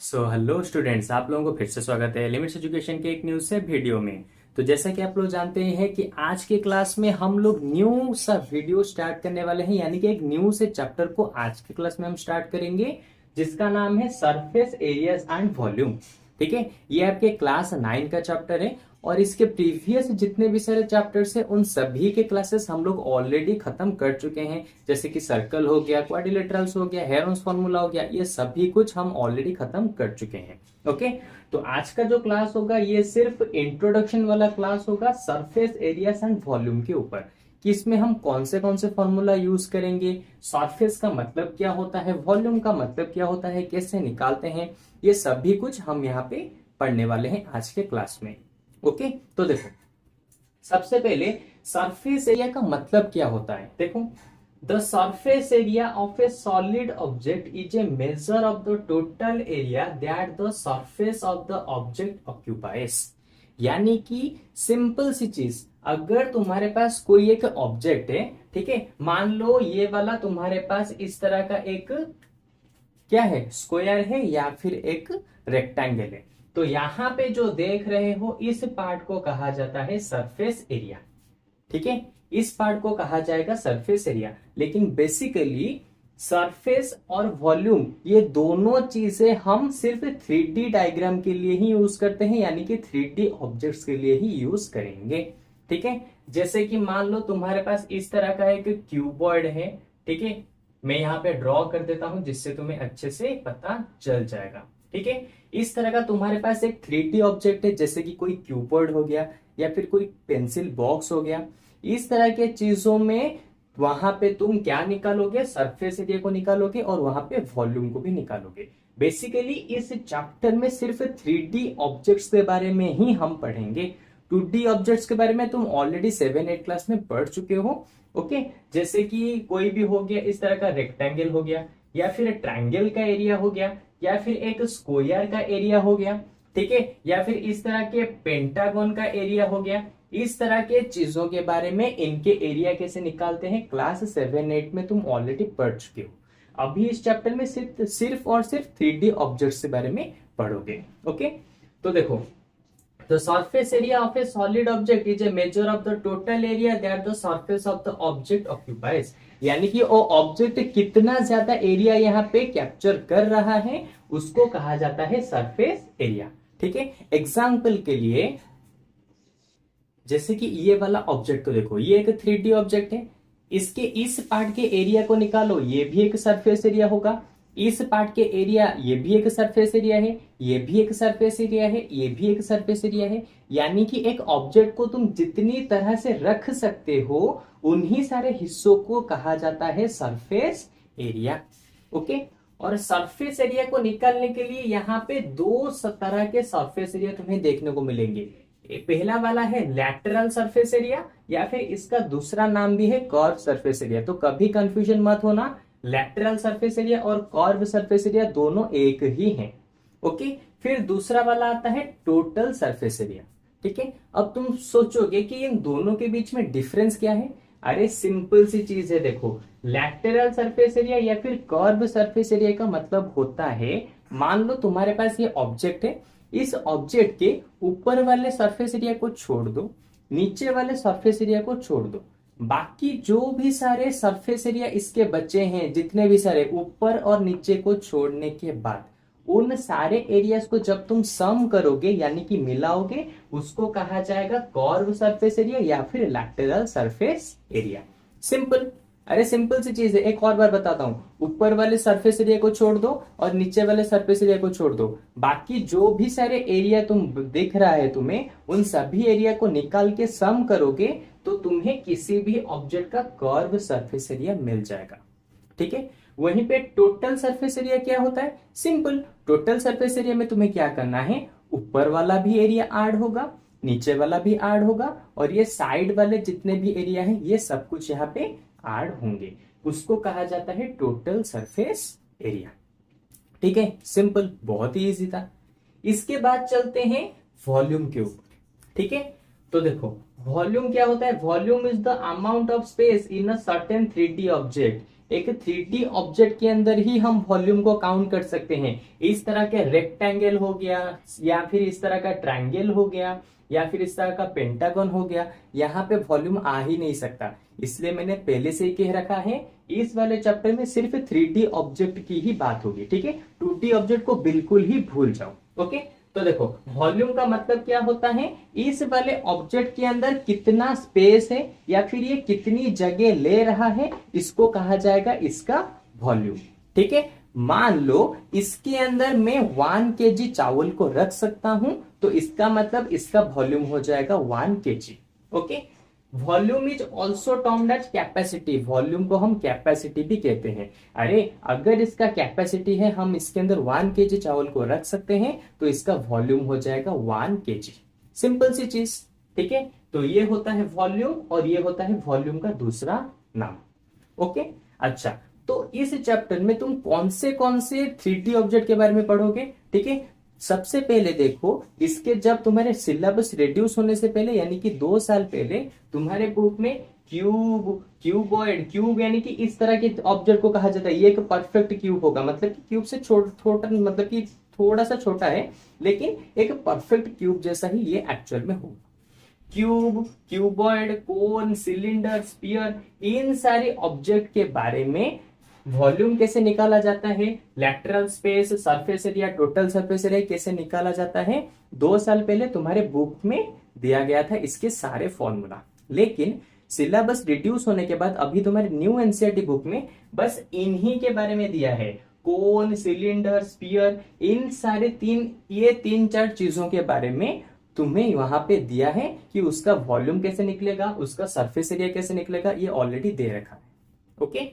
Hello students, आप लोगों को फिर से स्वागत है लिमिट्स एजुकेशन के एक न्यू से वीडियो में। तो जैसा कि आप लोग जानते हैं कि आज के क्लास में हम लोग न्यू सा वीडियो स्टार्ट करने वाले हैं, यानी कि एक न्यू से चैप्टर को आज के क्लास में हम स्टार्ट करेंगे, जिसका नाम है सरफेस एरियाज एंड वॉल्यूम। ठीक है, ये आपके क्लास 9 का चैप्टर है और इसके प्रीवियस जितने भी सारे चैप्टर्स हैं उन सभी के क्लासेस हम लोग ऑलरेडी खत्म कर चुके हैं। जैसे कि सर्कल हो गया, क्वाड्रिलेटरल्स हो गया, हेरोन्स फॉर्मूला हो गया, ये सभी कुछ हम ऑलरेडी खत्म कर चुके हैं। ओके, तो आज का जो क्लास होगा ये सिर्फ इंट्रोडक्शन वाला क्लास होगा सरफेस एरियाज एंड वॉल्यूम के ऊपर, कि इसमें हम कौन से फॉर्मूला यूज करेंगे, सरफेस का मतलब क्या होता है, वॉल्यूम का मतलब क्या होता है, कैसे निकालते हैं, ये सभी कुछ हम यहाँ पे पढ़ने वाले हैं आज के क्लास में। ओके, तो देखो सबसे पहले सरफेस एरिया का मतलब क्या होता है। देखो, the surface area of A solid object is a measure of the total area that the surface of the object occupies. यानी कि सिंपल सी चीज, अगर तुम्हारे पास कोई एक ऑब्जेक्ट है, ठीक है, मान लो ये वाला तुम्हारे पास इस तरह का एक क्या है, स्क्वायर है या फिर एक रेक्टेंगल है, तो यहां पे जो देख रहे हो इस पार्ट को कहा जाता है सरफेस एरिया। ठीक है, इस पार्ट को कहा जाएगा सरफेस एरिया। लेकिन बेसिकली सरफेस और वॉल्यूम ये दोनों चीजें हम सिर्फ 3D डायग्राम के लिए ही यूज करते हैं, यानी कि 3D ऑब्जेक्ट्स के लिए ही यूज करेंगे। ठीक है, जैसे कि मान लो तुम्हारे पास इस तरह का एक क्यूबॉइड है। ठीक है, मैं यहाँ पे ड्रॉ कर देता हूं जिससे तुम्हें अच्छे से पता चल जाएगा। ठीक है, इस तरह का तुम्हारे पास एक 3D ऑब्जेक्ट है, जैसे कि कोई क्यूबॉइड हो गया या फिर कोई पेंसिल बॉक्स हो गया। इस तरह के चीजों में वहां पे तुम क्या निकालोगे, सरफेस एरिया को निकालोगे और वहां पे वॉल्यूम को भी निकालोगे। बेसिकली इस चैप्टर में सिर्फ 3D ऑब्जेक्ट्स के बारे में ही हम पढ़ेंगे। 2D ऑब्जेक्ट्स के बारे में तुम ऑलरेडी 7-8 क्लास में पढ़ चुके हो। ओके, जैसे कि कोई भी हो गया, इस तरह का रेक्टेंगल हो गया या फिर ट्रायंगल का एरिया हो गया या फिर एक स्क्वायर का एरिया हो गया। ठीक है, या फिर इस तरह के पेंटागन का एरिया हो गया। इस तरह के चीजों के बारे में, इनके एरिया कैसे निकालते हैं, क्लास 7-8 में तुम ऑलरेडी पढ़ चुके हो। अभी इस चैप्टर में सिर्फ और सिर्फ 3D ऑब्जेक्ट्स के बारे में पढ़ोगे। ओके, तो देखो, the surface area of a solid object is a measure of the total area that the surface of the object occupies। यानी कि वो ऑब्जेक्ट कितना ज्यादा एरिया यहाँ पे कैप्चर कर रहा है उसको कहा जाता है सरफेस एरिया। ठीक है, एग्जाम्पल के लिए जैसे कि ये वाला ऑब्जेक्ट को देखो, ये एक 3D ऑब्जेक्ट है, इसके इस पार्ट के एरिया को निकालो, ये भी एक सरफेस एरिया होगा। इस पार्ट के एरिया, ये भी एक सरफेस एरिया है, ये भी एक सरफेस एरिया है, ये भी एक सरफेस एरिया है। यानी कि एक ऑब्जेक्ट को तुम जितनी तरह से रख सकते हो उन्हीं सारे हिस्सों को कहा जाता है सरफेस एरिया। ओके, और सरफेस एरिया को निकालने के लिए यहाँ पे दो तरह के सरफेस एरिया तुम्हें देखने को मिलेंगे। पहला वाला है लैटरल सरफेस एरिया, या फिर इसका दूसरा नाम भी है कर्व सरफेस एरिया। तो कभी कंफ्यूजन मत होना, लैटरल सरफेस एरिया और कर्व सरफेस एरिया दोनों एक ही हैं। ओके, फिर दूसरा वाला आता है टोटल सरफेस एरिया। ठीक है, अब तुम सोचोगे कि इन दोनों के बीच में डिफरेंस क्या है। अरे सिंपल सी चीज है, देखो, लैटरल सरफेस एरिया या फिर कर्व सरफेस एरिया का मतलब होता है, मान लो तुम्हारे पास ये ऑब्जेक्ट है, इस ऑब्जेक्ट के ऊपर वाले सरफेस एरिया को छोड़ दो, नीचे वाले सरफेस एरिया को छोड़ दो, बाकी जो भी सारे सरफेस एरिया इसके बचे हैं, जितने भी सारे ऊपर और नीचे को छोड़ने के बाद, उन सारे एरियाज को जब तुम सम करोगे यानी कि मिलाओगे, उसको कहा जाएगा कर्व सरफेस एरिया या फिर लैटरल सरफेस एरिया। सिंपल, अरे सिंपल सी चीज है। एक और बार बताता हूं, ऊपर वाले सरफेस एरिया को छोड़ दो और नीचे वाले सरफेस एरिया को छोड़ दो, बाकी जो भी सारे एरिया तुम दिख रहा है तुम्हें, उन सभी एरिया को निकाल के सम करोगे तो तुम्हें किसी भी ऑब्जेक्ट का कर्व सरफेस एरिया मिल जाएगा। ठीक है, वहीं पे टोटल सरफेस एरिया क्या होता है, सिंपल, टोटल सरफेस एरिया में तुम्हें क्या करना है, ऊपर वाला भी एरिया ऐड होगा, नीचे वाला भी ऐड होगा, और ये साइड वाले जितने भी एरिया है ये सब कुछ यहाँ पे ऐड होंगे, उसको कहा जाता है टोटल सरफेस एरिया। ठीक है, सिंपल, बहुत ही इजी था। इसके बाद चलते हैं वॉल्यूम के ऊपर। ठीक है, तो देखो वॉल्यूम क्या होता है, volume is the amount of space in a certain 3D object एक 3D ऑब्जेक्ट के अंदर ही हम वॉल्यूम को काउंट कर सकते हैं। इस तरह के रेक्टेंगल हो गया, या फिर इस तरह का ट्रायंगल हो गया, या फिर इस तरह का पेंटागन हो गया, यहाँ पे वॉल्यूम आ ही नहीं सकता। इसलिए मैंने पहले से ही कह रखा है इस वाले चैप्टर में सिर्फ 3D ऑब्जेक्ट की ही बात होगी, ठीक है। 2D ऑब्जेक्ट को बिल्कुल ही भूल जाओ, ओके। तो देखो वॉल्यूम का मतलब क्या होता है, इस वाले ऑब्जेक्ट के अंदर कितना स्पेस है या फिर ये कितनी जगह ले रहा है, इसको कहा जाएगा इसका वॉल्यूम, ठीक है। मान लो इसके अंदर मैं 1 kg चावल को रख सकता हूं, तो इसका मतलब इसका वॉल्यूम हो जाएगा 1 kg, okay. Volume is also termed as capacity, volume को हम कैपेसिटी भी कहते हैं। अरे अगर इसका कैपेसिटी है, हम इसके अंदर 1 kg चावल को रख सकते हैं, तो इसका वॉल्यूम हो जाएगा 1 kg। सिंपल सी चीज, ठीक है। तो ये होता है वॉल्यूम और ये होता है वॉल्यूम का दूसरा नाम, ओके। अच्छा, तो इस चैप्टर में तुम कौन से 3D ऑब्जेक्ट के बारे में पढ़ोगे, ठीक है। सबसे पहले देखो, इसके जब तुम्हारे सिलेबस रिड्यूस होने से पहले यानी कि 2 साल पहले तुम्हारे बुक में क्यूब, क्यूबॉइड, क्यूब यानी कि इस तरह के ऑब्जेक्ट को कहा जाता है। ये एक परफेक्ट क्यूब होगा, मतलब कि क्यूब से छोटा, मतलब कि थोड़ा सा छोटा है, लेकिन एक परफेक्ट क्यूब जैसा ही ये एक्चुअल में होगा। क्यूब, क्यूबॉइड, कोन, सिलेंडर, स्फीयर, इन सारे ऑब्जेक्ट के बारे में वॉल्यूम कैसे निकाला जाता है, lateral space, surface area, total surface area कैसे निकाला जाता है, 2 साल पहले तुम्हारे बुक में दिया गया था इसके सारे फॉर्मूला। लेकिन सिलेबस रिड्यूस होने के बाद अभी तुम्हारे न्यू एनसीईआरटी बुक में बस इन्हीं के बारे में दिया है। कोन, सिलेंडर, स्फीयर, इन सारे ये 3-4 चीजों के बारे में तुम्हें वहां पे दिया है कि उसका वॉल्यूम कैसे निकलेगा, उसका सरफेस एरिया कैसे निकलेगा, ये ऑलरेडी दे रखा है, ओके।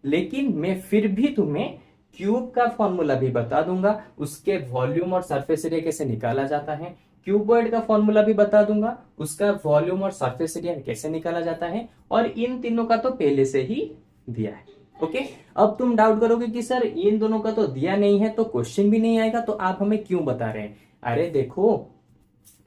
लेकिन मैं फिर भी तुम्हें क्यूब का फॉर्मूला भी बता दूंगा, उसके वॉल्यूम और सरफेस एरिया कैसे निकाला जाता है। क्यूबॉइड का फॉर्मूला भी बता दूंगा, उसका वॉल्यूम और सरफेस एरिया कैसे निकाला जाता है, और इन तीनों का तो पहले से ही दिया है, ओके। अब तुम डाउट करोगे कि सर इन दोनों का तो दिया नहीं है, तो क्वेश्चन भी नहीं आएगा, तो आप हमें क्यों बता रहे हैं। अरे देखो,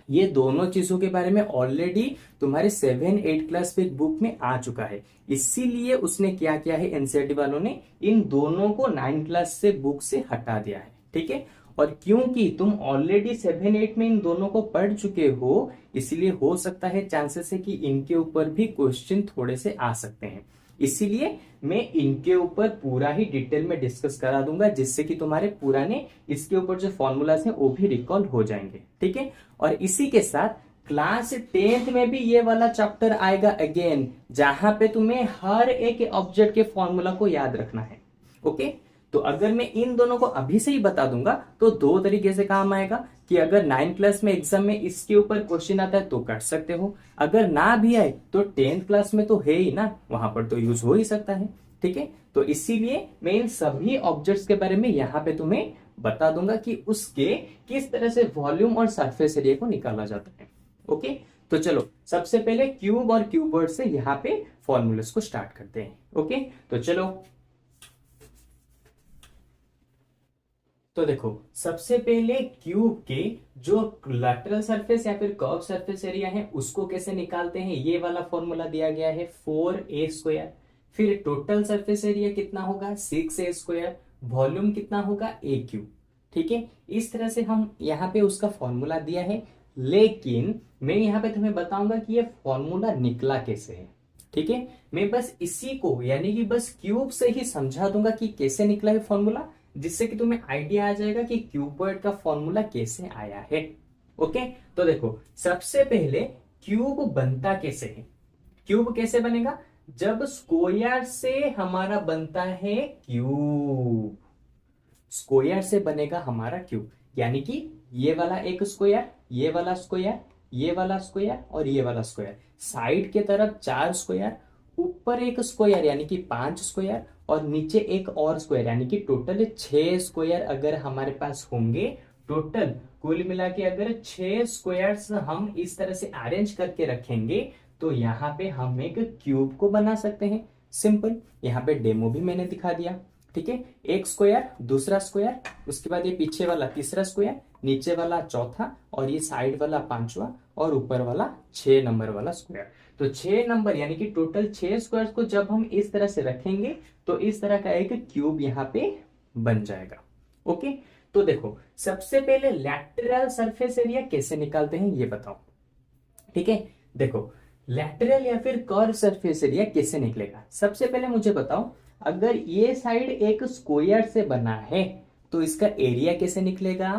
ये दोनों चीजों के बारे में ऑलरेडी तुम्हारे 7-8 क्लास पे बुक में आ चुका है। इसीलिए उसने क्या किया है, एनसीईआरटी वालों ने इन दोनों को 9 क्लास से बुक से हटा दिया है, ठीक है। और क्योंकि तुम ऑलरेडी 7-8 में इन दोनों को पढ़ चुके हो, इसलिए हो सकता है चांसेस है कि इनके ऊपर भी क्वेश्चन थोड़े से आ सकते हैं। इसीलिए मैं इनके ऊपर पूरा ही डिटेल में डिस्कस करा दूंगा, जिससे कि तुम्हारे पुराने इसके ऊपर जो फॉर्मूलाज हैं वो भी रिकॉल हो जाएंगे, ठीक है। और इसी के साथ क्लास 10th में भी ये वाला चैप्टर आएगा अगेन, जहां पे तुम्हें हर एक ऑब्जेक्ट के फॉर्मूला को याद रखना है, ओके। तो अगर मैं इन दोनों को अभी से ही बता दूंगा तो 2 तरीके से काम आएगा कि अगर 9th क्लास में एग्जाम में इसके ऊपर क्वेश्चन आता है तो कर सकते हो, अगर ना भी आए तो 10th क्लास में तो है ही ना, वहां पर तो यूज हो ही सकता है, ठीक है। तो इसीलिए मैं इन सभी ऑब्जेक्ट्स के बारे में यहाँ पे तुम्हें बता दूंगा कि उसके किस तरह से वॉल्यूम और सरफेस एरिया को निकाला जाता है, ओके। तो चलो सबसे पहले क्यूब और क्यूबॉइड से यहाँ पे फॉर्मूलास को स्टार्ट करते हैं, ओके। तो चलो, तो देखो सबसे पहले क्यूब के जो लैटरल सरफेस या फिर कर्व सरफेस एरिया है उसको कैसे निकालते हैं, ये वाला फॉर्मूला दिया गया है 4a²। फिर टोटल सरफेस एरिया कितना होगा 6a², वॉल्यूम कितना होगा a³, ठीक है। इस तरह से हम यहाँ पे उसका फॉर्मूला दिया है, लेकिन मैं यहाँ पे तुम्हें बताऊंगा कि ये फॉर्मूला निकला कैसे है, ठीक है। मैं बस इसी को यानी कि बस क्यूब से ही समझा दूंगा कि कैसे निकला है फॉर्मूला, जिससे कि तुम्हें आइडिया आ जाएगा कि क्यूबॉइड का फॉर्मूला कैसे आया है, ओके। तो देखो सबसे पहले क्यूब बनता कैसे है, क्यूब कैसे बनेगा, जब स्क्वायर से हमारा बनता है क्यूब, स्क्वायर से बनेगा हमारा क्यूब, यानी कि ये वाला एक स्क्वायर, ये वाला स्क्वायर, ये वाला स्क्वायर और ये वाला स्क्वायर, साइड के तरफ 4 स्क्वायर, ऊपर एक स्क्वायर यानी कि 5 स्क्वायर, और नीचे एक और स्क्वायर यानी कि टोटल 6 स्क्वायर अगर हमारे पास होंगे, टोटल कुल मिला के अगर 6 स्क्वायर्स हम इस तरह से अरेंज करके रखेंगे तो यहाँ पे हम एक क्यूब को बना सकते हैं। सिंपल, यहाँ पे डेमो भी मैंने दिखा दिया, ठीक है। एक स्क्वायर, दूसरा स्क्वायर, उसके बाद ये पीछे वाला तीसरा स्क्वायर, नीचे वाला चौथा, और ये साइड वाला 5वां, और ऊपर वाला 6 नंबर वाला स्क्वायर। तो 6 नंबर यानी कि टोटल 6 स्क्वायर्स को जब हम इस तरह से रखेंगे तो इस तरह का एक क्यूब यहाँ पे बन जाएगा। ओके, तो देखो सबसे पहले लैटरल सरफेस एरिया कैसे निकालते हैं ये बताओ। ठीक है, देखो लैटरल या फिर कर्व सरफेस एरिया कैसे निकलेगा। सबसे पहले मुझे बताओ, अगर ये साइड एक स्क्वायर से बना है तो इसका एरिया कैसे निकलेगा।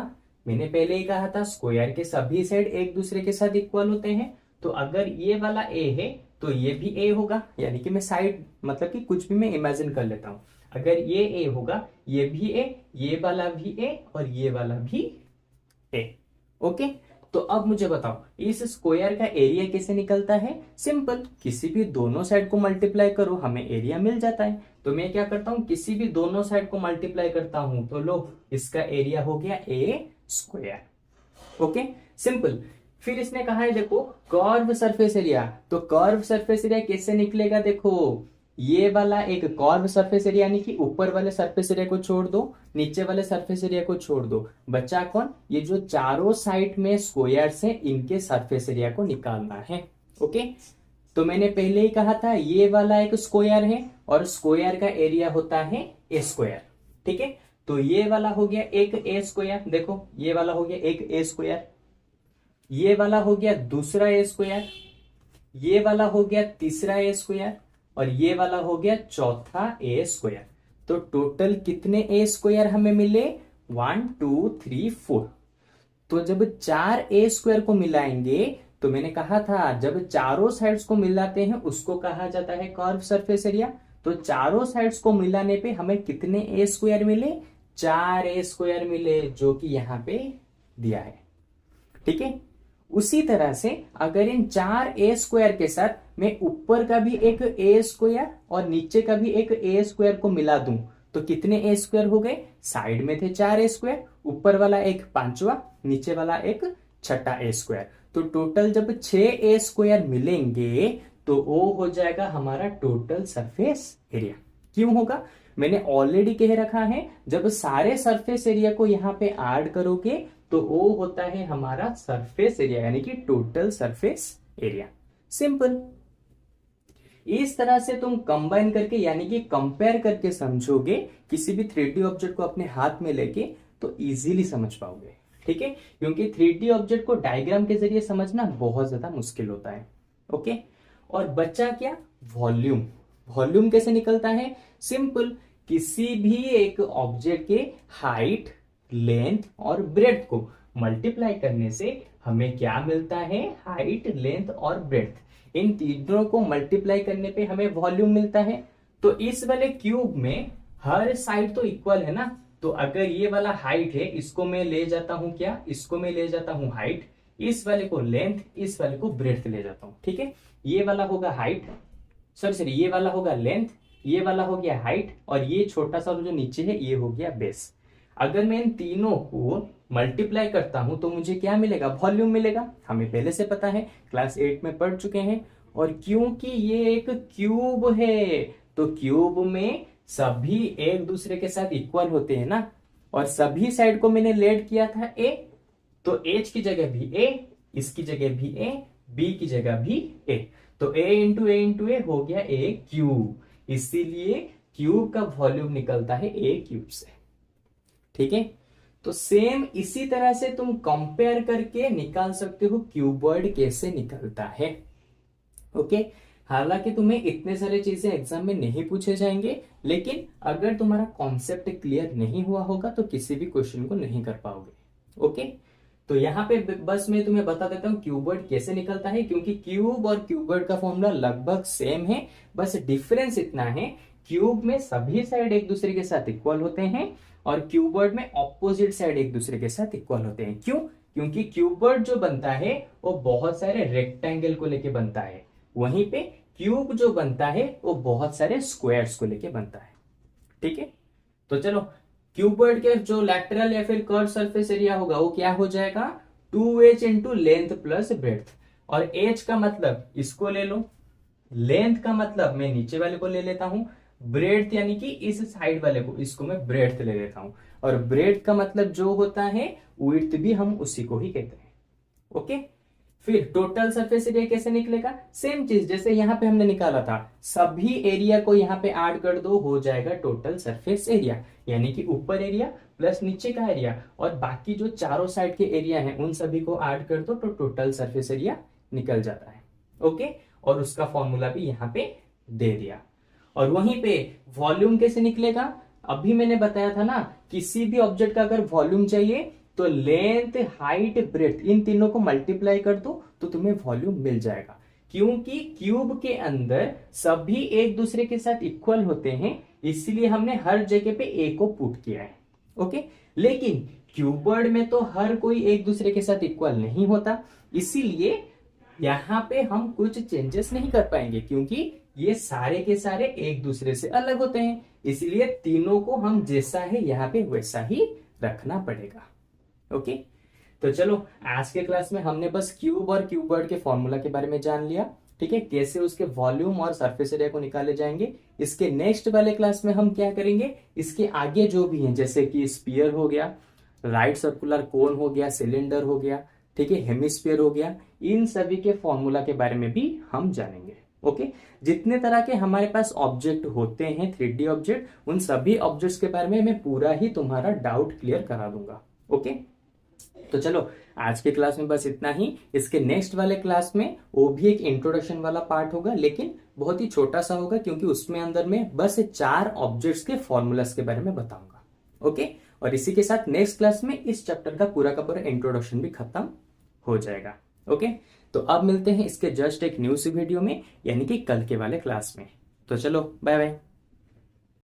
मैंने पहले ही कहा था स्क्वायर के सभी साइड एक दूसरे के साथ इक्वल होते हैं, तो अगर ये वाला ए है तो ये भी ए होगा, यानी कि मैं साइड मतलब कि कुछ भी मैं इमेजिन कर लेता हूं। अगर ये ए होगा, ये भी ए, ये वाला भी ए और ये वाला भी ए। ओके, तो अब मुझे बताओ इस स्क्वायर का एरिया कैसे निकलता है। सिंपल, किसी भी दोनों साइड को मल्टीप्लाई करो हमें एरिया मिल जाता है। तो मैं क्या करता हूं, किसी भी दोनों साइड को मल्टीप्लाई करता हूं तो लो इसका एरिया हो गया ए स्क्वायर। Okay, simple. फिर इसने कहा है देखो कर्व सरफेस एरिया, तो कर्व सरफेस एरिया कैसे निकलेगा। देखो ये वाला एक कर्व सरफेस एरिया यानी कि ऊपर वाले सरफेस एरिया को छोड़ दो, नीचे वाले सरफेस एरिया को छोड़ दो, बचा कौन, ये जो चारों साइड में स्क्वायर्स हैं इनके सरफेस एरिया को निकालना है। ओके, तो मैंने पहले ही कहा था ये वाला एक स्क्वायर है और स्क्वायर का एरिया होता है ए स्क्वायर। ठीक है, तो ये वाला हो गया एक ए स्क्वायर, देखो ये वाला हो गया एक ए स्क्वायर, ये वाला हो गया दूसरा ए स्क्वायर, ये वाला हो गया तीसरा ए स्क्वायर और ये वाला हो गया चौथा ए स्क्वायर। तो टोटल कितने ए स्क्वायर हमें मिले, 1 2 3 4। तो जब 4 ए स्क्वायर को मिलाएंगे तो मैंने कहा था जब चारों साइड्स को मिलाते हैं उसको कहा जाता है कर्व सरफेस एरिया। तो चारों साइड्स को मिलाने पे हमें कितने ए स्क्वायर मिले, 4 ए स्क्वायर मिले, जो कि यहां पे दिया है। ठीक है, उसी तरह से अगर इन 4 ए स्क्वायर के साथ मैं ऊपर का भी एक ए स्क्वायर और नीचे का भी एक ए स्क्वायर को मिला दूं तो कितने ए स्क्वायर हो गए, साइड में थे 4 ए स्क्वायर, ऊपर वाला एक पांचवा, नीचे वाला एक छठा ए स्क्वायर। तो टोटल जब 6 ए स्क्वायर मिलेंगे तो वो हो जाएगा हमारा टोटल सरफेस एरिया। क्यों होगा, मैंने ऑलरेडी कह रखा है जब सारे सरफेस एरिया को यहां पे ऐड करोगे तो वो होता है हमारा सरफेस एरिया यानी कि टोटल सरफेस एरिया। सिंपल, इस तरह से तुम कंबाइन करके यानी कि कंपेयर करके समझोगे किसी भी 3D ऑब्जेक्ट को अपने हाथ में लेके तो इजीली समझ पाओगे। ठीक है, क्योंकि 3D ऑब्जेक्ट को डायग्राम के जरिए समझना बहुत ज्यादा मुश्किल होता है। ओके, और बच्चा क्या, वॉल्यूम। वॉल्यूम कैसे निकलता है, सिंपल, किसी भी एक ऑब्जेक्ट के हाइट, लेंथ और ब्रेड्थ को मल्टीप्लाई करने से हमें क्या मिलता है, हाइट, लेंथ और ब्रेड्थ। इन तीनों को मल्टीप्लाई करने पे हमें वॉल्यूम मिलता है। तो इस वाले क्यूब में हर साइड तो इक्वल है ना, तो अगर ये वाला हाइट है इसको मैं ले जाता हूं क्या, इसको मैं ले जाता हूं हाइट, इस वाले को लेंथ, इस वाले को ब्रेड्थ ले जाता हूं। ठीक है, ये वाला होगा हाइट, सॉरी ये वाला होगा लेंथ, ये वाला हो गया हाइट और ये छोटा सा जो नीचे है ये हो गया बेस। अगर मैं इन तीनों को मल्टीप्लाई करता हूं तो मुझे क्या मिलेगा, वॉल्यूम मिलेगा। हमें पहले से पता है, क्लास 8 में पढ़ चुके हैं। और क्योंकि ये एक क्यूब है तो क्यूब में सभी एक दूसरे के साथ इक्वल होते हैं ना, और सभी साइड को मैंने लेड किया था ए, तो एच की जगह भी ए, इसकी जगह भी ए, बी की जगह भी ए, तो ए इंटू ए हो गया ए क्यूब। इसीलिए क्यूब का वॉल्यूम निकलता है ए क्यूब से। ठीक है, तो सेम इसी तरह से तुम कंपेयर करके निकाल सकते हो क्यूबॉइड कैसे निकलता है। ओके, हालांकि तुम्हें इतने सारे चीजें एग्जाम में नहीं पूछे जाएंगे, लेकिन अगर तुम्हारा कॉन्सेप्ट क्लियर नहीं हुआ होगा तो किसी भी क्वेश्चन को नहीं कर पाओगे। ओके, तो यहाँ पे बस मैं तुम्हें बता देता हूँ क्यूबॉइड कैसे निकलता है, क्योंकि क्यूब और क्यूबॉइड का फॉर्मूला लगभग सेम है, बस डिफरेंस इतना है क्यूब में सभी साइड एक दूसरे के साथ इक्वल होते हैं और क्यूबॉइड में ऑपोजिट साइड एक दूसरे के साथ इक्वल होते हैं। क्यों, क्योंकि क्यूबॉइड जो बनता है वो बहुत सारे रेक्टेंगल को लेके बनता है, वहीं पे क्यूब जो बनता है वो बहुत सारे स्क्वायर्स को लेके बनता है। ठीक है, तो चलो क्यूबॉइड के जो लैटरल या फिर कर्व सरफेस एरिया होगा वो क्या हो जाएगा, 2h into length plus breadth. और h का मतलब इसको ले लो, लेंथ का मतलब मैं नीचे वाले को ले लेता हूं, ब्रेड्थ यानी कि इस साइड वाले को, इसको मैं ब्रेड्थ ले लेता हूं, और ब्रेड्थ का मतलब जो होता है विड्थ भी हम उसी को ही कहते हैं। ओके, फिर टोटल सरफेस एरिया कैसे निकलेगा, सेम चीज जैसे यहाँ पे हमने निकाला था, सभी एरिया को यहाँ पे ऐड कर दो, हो जाएगा टोटल सरफेस एरिया, यानी कि ऊपर एरिया प्लस नीचे का एरिया और बाकी जो चारों साइड के एरिया हैं उन सभी को ऐड कर दो तो टोटल सरफेस एरिया निकल जाता है। ओके, और उसका फॉर्मूला भी यहाँ पे दे दिया। और वहीं पे वॉल्यूम कैसे निकलेगा, अभी मैंने बताया था ना, किसी भी ऑब्जेक्ट का अगर वॉल्यूम चाहिए तो लेंथ हाइट ब्रेथ इन तीनों को मल्टीप्लाई कर दो तो तुम्हें वॉल्यूम मिल जाएगा, क्योंकि क्यूब के अंदर सभी एक दूसरे के साथ इक्वल होते हैं, इसलिए हमने हर जगह पे ए को पुट किया है। ओके, लेकिन क्यूबर्ड में तो हर कोई एक दूसरे के साथ इक्वल नहीं होता, इसीलिए यहां पे हम कुछ चेंजेस नहीं कर पाएंगे, क्योंकि ये सारे के सारे एक दूसरे से अलग होते हैं, इसलिए तीनों को हम जैसा है यहाँ पे वैसा ही रखना पड़ेगा। ओके, तो चलो आज के क्लास में हमने बस क्यूब और क्यूबर्ड के फॉर्मूला के बारे में जान लिया, ठीक है, कैसे उसके वॉल्यूम और सरफेस एरिया को निकाले जाएंगे। इसके नेक्स्ट वाले क्लास में हम क्या करेंगे, इसके आगे जो भी हैं जैसे कि स्पीयर हो गया, राइट सर्कुलर कोन हो गया, सिलेंडर हो गया, ठीक है, हेमिस्फीयर हो गया, इन सभी के फॉर्मूला के बारे में भी हम जानेंगे। ओके, जितने तरह के हमारे पास ऑब्जेक्ट होते हैं 3D ऑब्जेक्ट, उन सभी ऑब्जेक्ट्स के बारे में मैं पूरा ही तुम्हारा डाउट क्लियर करा दूंगा। ओके, तो चलो आज के क्लास में बस इतना ही। इसके नेक्स्ट वाले क्लास में वो भी एक इंट्रोडक्शन वाला पार्ट होगा, लेकिन बहुत ही छोटा सा होगा, क्योंकि उसमें अंदर में बस 4 ऑब्जेक्ट्स के फॉर्मूलास के बारे में बताऊंगा। ओके, और इसी के साथ नेक्स्ट क्लास में इस चैप्टर का पूरा इंट्रोडक्शन भी खत्म हो जाएगा। ओके, तो अब मिलते हैं इसके जस्ट एक न्यू सी वीडियो में, यानी कि कल के वाले क्लास में। तो चलो बाय बाय।